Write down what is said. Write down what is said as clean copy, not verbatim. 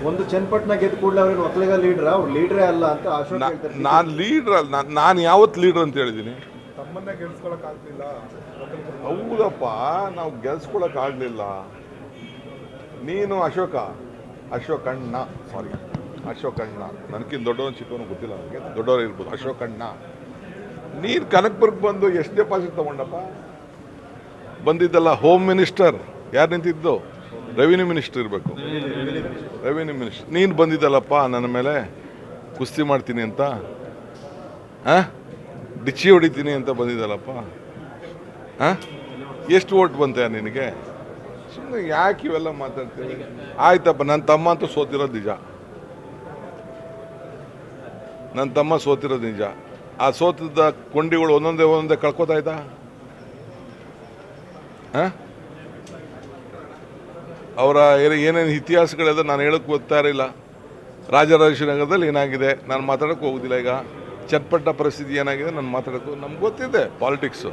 ಒಂದು ಚನ್ನಪಟ್ಟಣ ಗೆದ್ದ ಕೂಡಲೇ ಅವ್ರೇನು ಒಕ್ಕಲಿಗ ಲೀಡ್ರ ಅವ್ರು ಲೀಡ್ರೇ ಅಲ್ಲ ಅಂತ ಅಶೋಕ್ ಹೇಳ್ತಾರೆ. ನಾನು ಲೀಡ್ರ್ ಅಲ್ಲ, ನಾನು ಯಾವತ್ತು ಲೀಡ್ರ್ ಅಂತ ಹೇಳಿದ್ದೀನಿ? ತಮ್ಮನ್ನೇ ಗೆಲ್ಸ್ಕೊಳಕ್ಕಾಗ್ಲಿಲ್ಲ. ಹೌದಪ್ಪ, ನಾವು ಗೆಲ್ಸ್ಕೊಳಕ್ಕಾಗಲಿಲ್ಲ. ನೀನು ಅಶೋಕಣ್ಣ ನನಗಿಂತ ದೊಡ್ಡವನು ಚಿಕ್ಕವನು ಗೊತ್ತಿಲ್ಲ, ನನಗೆ ದೊಡ್ಡವರು ಇರ್ಬೋದು. ಅಶೋಕಣ್ಣ, ನೀನು ಕನಕಪುರಕ್ಕೆ ಬಂದು ಎಷ್ಟು ಡೆಪಾಸಿಟ್ ತೊಗೊಂಡಪ್ಪ? ಬಂದಿದ್ದಲ್ಲ ಹೋಮ್ ಮಿನಿಸ್ಟರ್, ಯಾರು ನಿಂತಿದ್ದು? ರೆವಿನ್ಯೂ ಮಿನಿಸ್ಟರ್ ಇರಬೇಕು. ರೆವಿನ್ಯೂ ಮಿನಿಸ್ಟರ್ ನೀನು ಬಂದಿದ್ದಲ್ಲಪ್ಪ ನನ್ನ ಮೇಲೆ ಕುಸ್ತಿ ಮಾಡ್ತೀನಿ ಅಂತ, ಡಿಚ್ಚಿ ಹೊಡಿತೀನಿ ಅಂತ ಬಂದಿದ್ದಲ್ಲಪ್ಪ. ಎಷ್ಟು ಓಟ್ ಬಂತೆ ನಿನಗೆ? ಸುಮ್ಮನೆ ಯಾಕೆ ಇವೆಲ್ಲ ಮಾತಾಡ್ತೀವಿ? ಆಯ್ತಪ್ಪ, ನನ್ನ ತಮ್ಮ ಅಂತೂ ಸೋತಿರೋದು ನಿಜ. ನನ್ನ ತಮ್ಮ ಸೋತಿರೋದು ನಿಜ. ಆ ಸೋತದ ಕೊಂಡಿಗಳು ಒಂದೊಂದೇ ಕಳ್ಕೊತಾ ಇದ್ದ. ಅವರ ಏನೇನು ಇತಿಹಾಸಗಳಿದೆ ನಾನು ಹೇಳೋಕ್ಕೆ ಗೊತ್ತಾ ಇರಲಿಲ್ಲ. ರಾಜರಾಜೇಶ್ವರಿ ಏನಾಗಿದೆ ನಾನು ಮಾತಾಡೋಕ್ಕೆ ಹೋಗೋದಿಲ್ಲ. ಈಗ ಚನ್ನಪಟ್ಟಣ ಪರಿಸ್ಥಿತಿ ಏನಾಗಿದೆ ನಾನು ಮಾತಾಡೋಕ್ಕೂ ನಮ್ಗೆ ಗೊತ್ತಿದೆ ಪಾಲಿಟಿಕ್ಸು.